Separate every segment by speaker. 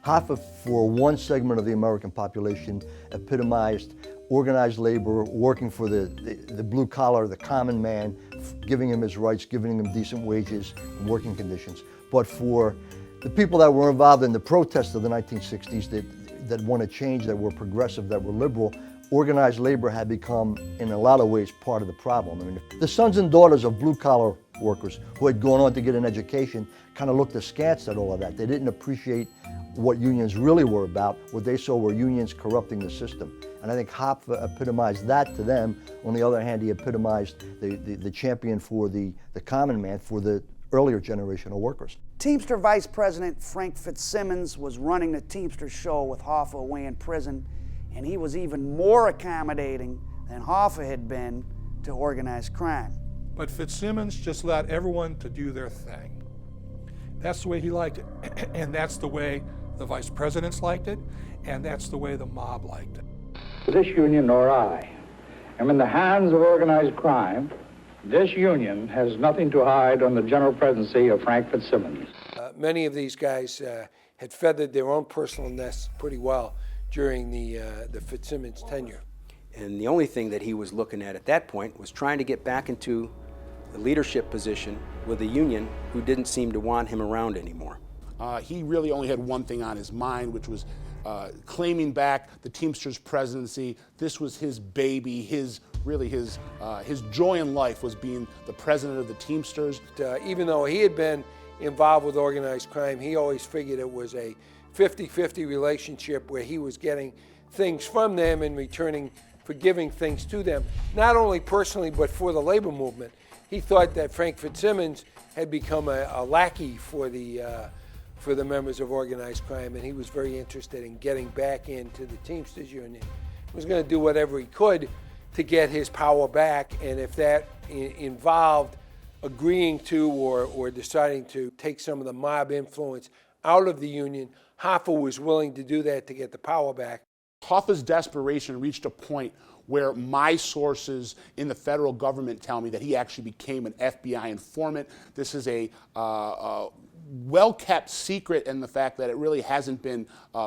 Speaker 1: Hoffa, for one segment of the American population, epitomized organized labor, working for the blue collar, the common man, giving him his rights, giving him decent wages and working conditions. But for the people that were involved in the protests of the 1960s that wanted change, that were progressive, that were liberal, organized labor had become, in a lot of ways, part of the problem. I mean, the sons and daughters of blue-collar workers who had gone on to get an education kind of looked askance at all of that. They didn't appreciate what unions really were about. What they saw were unions corrupting the system. And I think Hoffa epitomized that to them. On the other hand, he epitomized the champion for the common man, for the earlier generation of workers.
Speaker 2: Teamster Vice President Frank Fitzsimmons was running the Teamster show with Hoffa away in prison, and he was even more accommodating than Hoffa had been to organized crime.
Speaker 3: But Fitzsimmons just allowed everyone to do their thing. That's the way he liked it, and that's the way the vice presidents liked it, and that's the way the mob liked it.
Speaker 4: This union nor I am in the hands of organized crime. This union has nothing to hide on the general presidency of Frank Fitzsimmons.
Speaker 5: Many of these guys had feathered their own personal nests pretty well during the Fitzsimmons tenure.
Speaker 6: And the only thing that he was looking at that point was trying to get back into the leadership position with a union who didn't seem to want him around anymore.
Speaker 7: He really only had one thing on his mind, which was claiming back the Teamsters presidency. This was his baby, his joy in life was being the president of the Teamsters.
Speaker 5: Even though he had been involved with organized crime, he always figured it was a 50-50 relationship where he was getting things from them and returning for giving things to them, not only personally but for the labor movement. He thought that Frank Fitzsimmons had become a lackey for the members of organized crime, and he was very interested in getting back into the Teamsters Union. He was going to do whatever he could to get his power back, and if that involved agreeing to or deciding to take some of the mob influence out of the union, Hoffa was willing to do that to get the power back.
Speaker 7: Hoffa's desperation reached a point where my sources in the federal government tell me that he actually became an FBI informant. This is a well-kept secret in the fact that it really hasn't been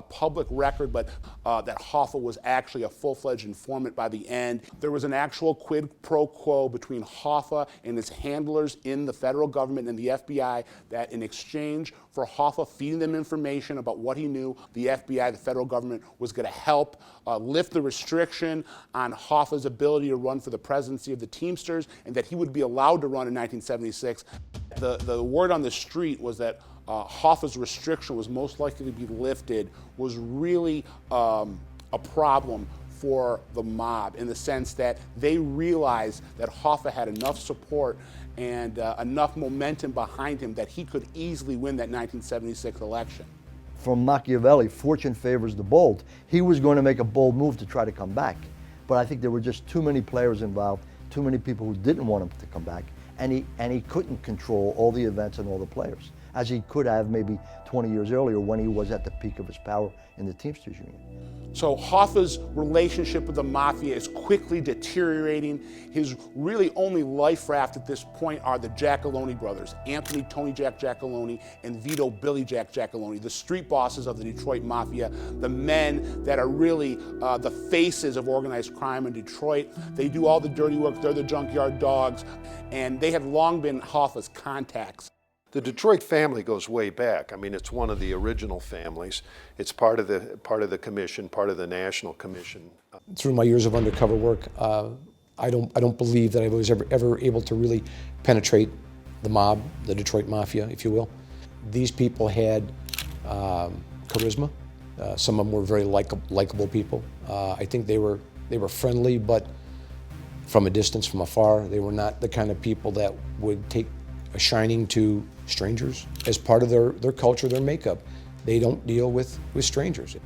Speaker 7: public record, but that Hoffa was actually a full-fledged informant by the end. There was an actual quid pro quo between Hoffa and his handlers in the federal government and the FBI that in exchange for Hoffa feeding them information about what he knew, the FBI, the federal government, was going to help lift the restriction on Hoffa's ability to run for the presidency of the Teamsters, and that he would be allowed to run in 1976. The word on the street was that Hoffa's restriction was most likely to be lifted was really a problem for the mob, in the sense that they realized that Hoffa had enough support and enough momentum behind him that he could easily win that 1976 election.
Speaker 1: From Machiavelli, fortune favors the bold. He was going to make a bold move to try to come back. But I think there were just too many players involved, too many people who didn't want him to come back, and he couldn't control all the events and all the players, as he could have maybe 20 years earlier when he was at the peak of his power in the Teamsters Union.
Speaker 7: So Hoffa's relationship with the mafia is quickly deteriorating. His really only life raft at this point are the Giacalone brothers, Anthony Tony Jack Giacalone and Vito Billy Jack Giacalone, the street bosses of the Detroit Mafia, the men that are really the faces of organized crime in Detroit. They do all the dirty work, they're the junkyard dogs, and they have long been Hoffa's contacts.
Speaker 8: The Detroit family goes way back. I mean, it's one of the original families. It's part of the commission, part of the National Commission.
Speaker 9: Through my years of undercover work, I don't believe that I was ever able to really penetrate the mob, the Detroit Mafia, if you will. These people had charisma. Some of them were very likable people. I think they were friendly, but from a distance, from afar. They were not the kind of people that would take a shining to strangers as part of their culture, their makeup. They don't deal with strangers.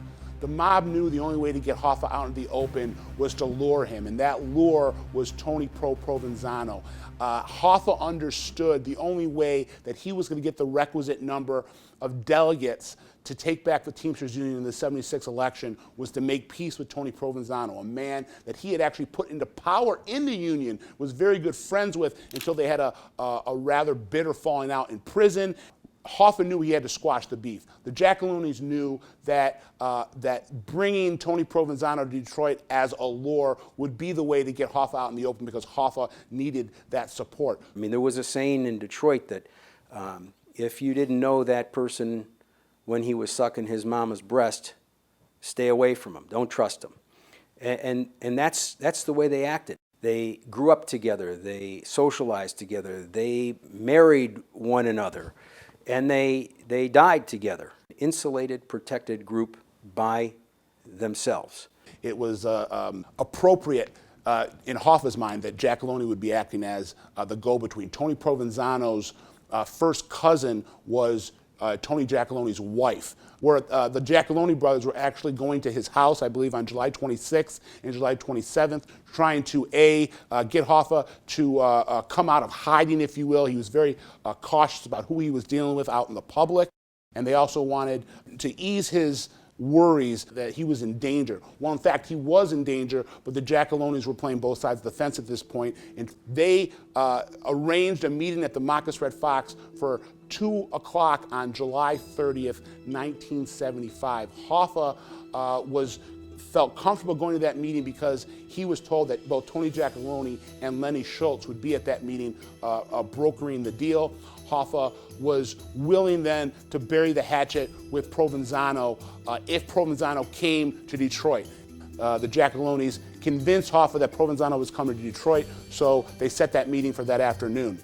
Speaker 7: The mob knew the only way to get Hoffa out in the open was to lure him, and that lure was Tony Provenzano. Hoffa understood the only way that he was going to get the requisite number of delegates to take back the Teamsters Union in the '76 election was to make peace with Tony Provenzano, a man that he had actually put into power in the union, was very good friends with until they had a rather bitter falling out in prison. Hoffa knew he had to squash the beef. The Giacalones knew that that bringing Tony Provenzano to Detroit as a lure would be the way to get Hoffa out in the open, because Hoffa needed that support.
Speaker 6: I mean, there was a saying in Detroit that if you didn't know that person when he was sucking his mama's breast, stay away from him. Don't trust him. And that's the way they acted. They grew up together. They socialized together. They married one another. And they died together. Insulated, protected group by themselves.
Speaker 7: It was appropriate in Hoffa's mind that Giacalone would be acting as the go-between. Tony Provenzano's first cousin was Tony Giacalone's wife, where the Giacalone brothers were actually going to his house, I believe, on July 26th and July 27th, trying to get Hoffa to come out of hiding, if you will. He was very cautious about who he was dealing with out in the public, and they also wanted to ease his worries that he was in danger. Well, in fact, he was in danger, but the Giacalones were playing both sides of the fence at this point, and they arranged a meeting at the Marcus Red Fox for 2 o'clock on July 30th, 1975. Hoffa felt comfortable going to that meeting because he was told that both Tony Giacalone and Lenny Schultz would be at that meeting brokering the deal. Hoffa was willing then to bury the hatchet with Provenzano if Provenzano came to Detroit. The Giacalones convinced Hoffa that Provenzano was coming to Detroit, so they set that meeting for that afternoon.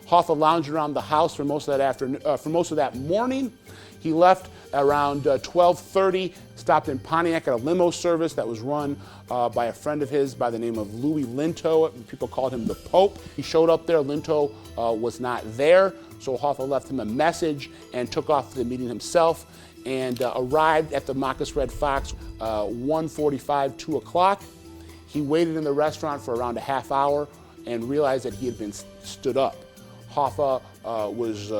Speaker 7: Hoffa lounged around the house for most of that afternoon, for most of that morning. He left around 12:30, stopped in Pontiac at a limo service that was run by a friend of his by the name of Louis Linto. People called him the Pope. He showed up there. Linto was not there, so Hoffa left him a message and took off to the meeting himself, and arrived at the Marcus Red Fox 1:45, 2 o'clock. He waited in the restaurant for around a half hour and realized that he had been stood up. Hoffa was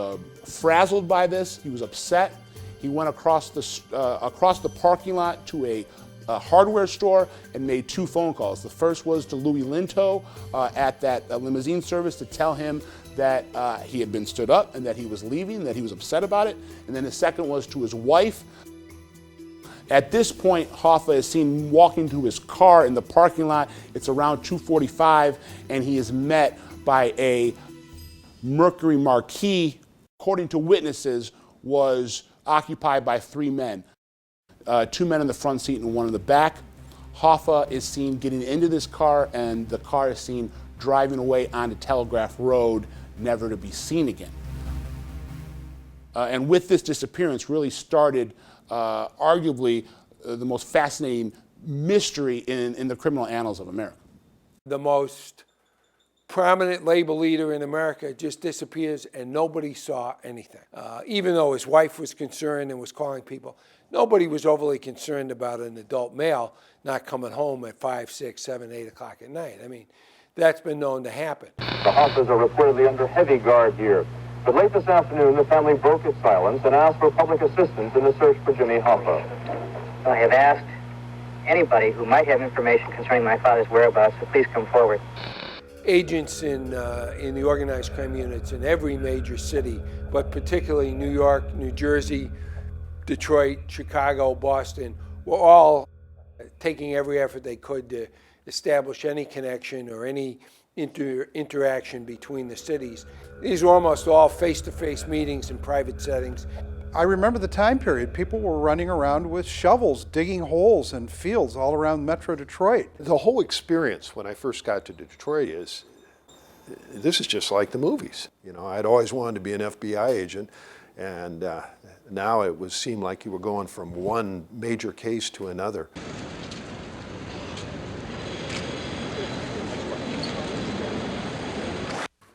Speaker 7: frazzled by this. He was upset. He went across the parking lot to a hardware store and made 2 phone calls. The first was to Louis Linto at that limousine service to tell him that he had been stood up and that he was leaving, that he was upset about it. And then the second was to his wife. At this point, Hoffa is seen walking to his car in the parking lot. It's around 2:45, and he is met by a Mercury Marquis, according to witnesses, was occupied by 3 men. 2 men in the front seat and 1 in the back. Hoffa is seen getting into this car, and the car is seen driving away onto Telegraph Road, never to be seen again. And with this disappearance really started arguably the most fascinating mystery in the criminal annals of America.
Speaker 5: The most prominent labor leader in America just disappears and nobody saw anything. Even though his wife was concerned and was calling people, nobody was overly concerned about an adult male not coming home at 5, 6, 7, 8 o'clock at night. I mean, that's been known to happen.
Speaker 10: The Hoffas are reportedly under heavy guard here. But late this afternoon, the family broke its silence and asked for public assistance in the search for Jimmy Hoffa.
Speaker 11: I have asked anybody who might have information concerning my father's whereabouts to please come forward.
Speaker 5: Agents in the organized crime units in every major city, but particularly New York, New Jersey, Detroit, Chicago, Boston, were all taking every effort they could to establish any connection or any interaction between the cities. These were almost all face-to-face meetings in private settings.
Speaker 12: I remember the time period. People were running around with shovels, digging holes in fields all around Metro Detroit.
Speaker 8: The whole experience when I first got to Detroit is, this is just like the movies. You know, I'd always wanted to be an FBI agent, and now it seemed like you were going from one major case to another.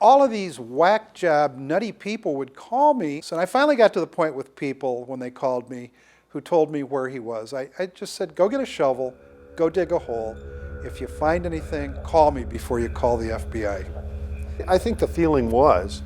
Speaker 12: All of these whack job, nutty people would call me. And I finally got to the point with people when they called me who told me where he was. I just said, go get a shovel, go dig a hole. If you find anything, call me before you call the FBI.
Speaker 8: I think the feeling was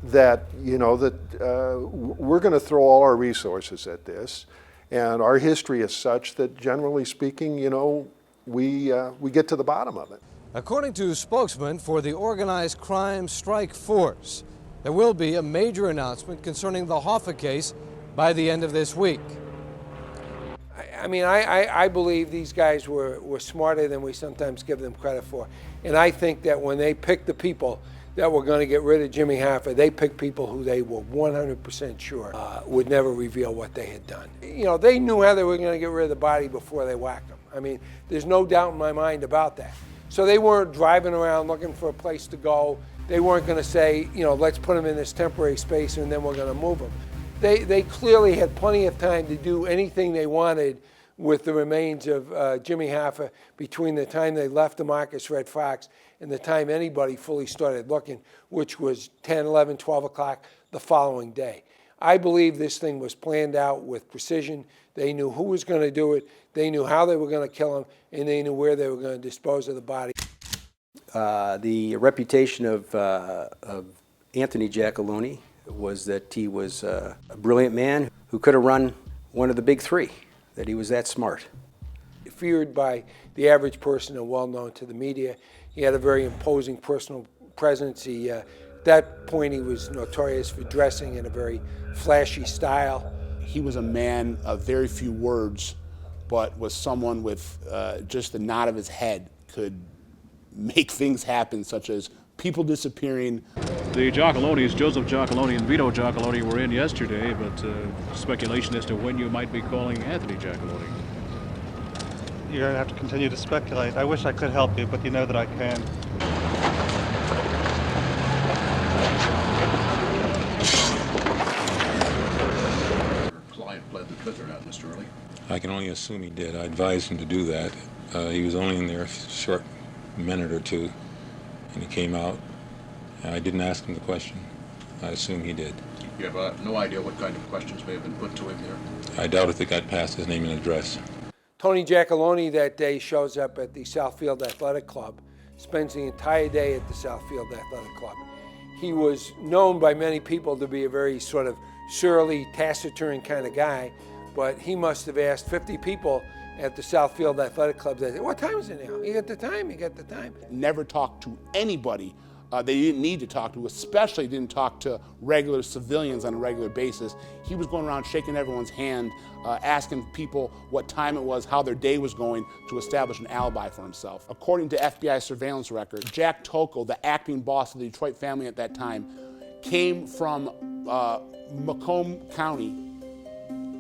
Speaker 8: that, you know, that we're going to throw all our resources at this, and our history is such that, generally speaking, you know, we get to the bottom of it.
Speaker 13: According to spokesman for the Organized Crime Strike Force, there will be a major announcement concerning the Hoffa case by the end of this week.
Speaker 5: I believe these guys were smarter than we sometimes give them credit for. And I think that when they picked the people that were going to get rid of Jimmy Hoffa, they picked people who they were 100% sure would never reveal what they had done. You know, they knew how they were going to get rid of the body before they whacked him. I mean, there's no doubt in my mind about that. So they weren't driving around looking for a place to go. They weren't going to say, you know, let's put him in this temporary space and then we're going to move him. They clearly had plenty of time to do anything they wanted with the remains of Jimmy Hoffa between the time they left the Marcus Red Fox and the time anybody fully started looking, which was 10, 11, 12 o'clock the following day. I believe this thing was planned out with precision. They knew who was going to do it, they knew how they were going to kill him, and they knew where they were going to dispose of the body.
Speaker 6: The reputation of Anthony Giacalone was that he was a brilliant man who could have run one of the big three, that he was that smart.
Speaker 5: Feared by the average person and well known to the media. He had a very imposing personal presence. At that point, he was notorious for dressing in a very flashy style.
Speaker 7: He was a man of very few words, but was someone with just the nod of his head could make things happen, such as people disappearing.
Speaker 14: The Giacalones, Joseph Giacalone and Vito Giacalone, were in yesterday, but speculation as to when you might be calling Anthony Giacalone.
Speaker 15: You're going to have to continue to speculate. I wish I could help you, but you know that I can.
Speaker 16: Client pled the fifth or not, Mr. Early?
Speaker 17: I can only assume he did. I advised him to do that. He was only in there a short minute or two, and he came out. I didn't ask him the question. I assume he did.
Speaker 16: You have no idea what kind of questions may have been put to him there?
Speaker 17: I doubt if they got past his name and address.
Speaker 5: Tony Giacalone that day shows up at the Southfield Athletic Club, spends the entire day at the Southfield Athletic Club. He was known by many people to be a very sort of surly, taciturn kind of guy, but he must have asked 50 people at the Southfield Athletic Club, they said, what time is it now? You got the time? You got the time?
Speaker 7: Never talked to anybody they didn't need to talk to, especially didn't talk to regular civilians on a regular basis. He was going around shaking everyone's hand, asking people what time it was, how their day was going, to establish an alibi for himself. According to FBI surveillance records, Jack Tocco, the acting boss of the Detroit family at that time, came from Macomb County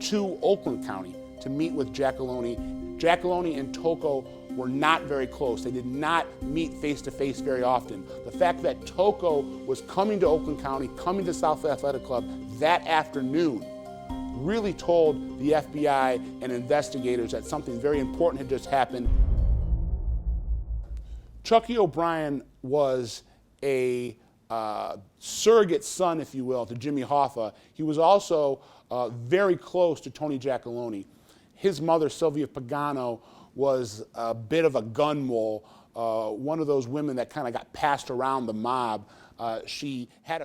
Speaker 7: to Oakland County to meet with Giacalone. Giacalone and Tocco were not very close. They did not meet face-to-face very often. The fact that Tocco was coming to Oakland County, coming to South Athletic Club that afternoon, really told the FBI and investigators that something very important had just happened. Chucky O'Brien was a surrogate son, if you will, to Jimmy Hoffa. He was also very close to Tony Giacalone. His mother, Sylvia Pagano, was a bit of a gun mole, one of those women that kind of got passed around the mob. She had a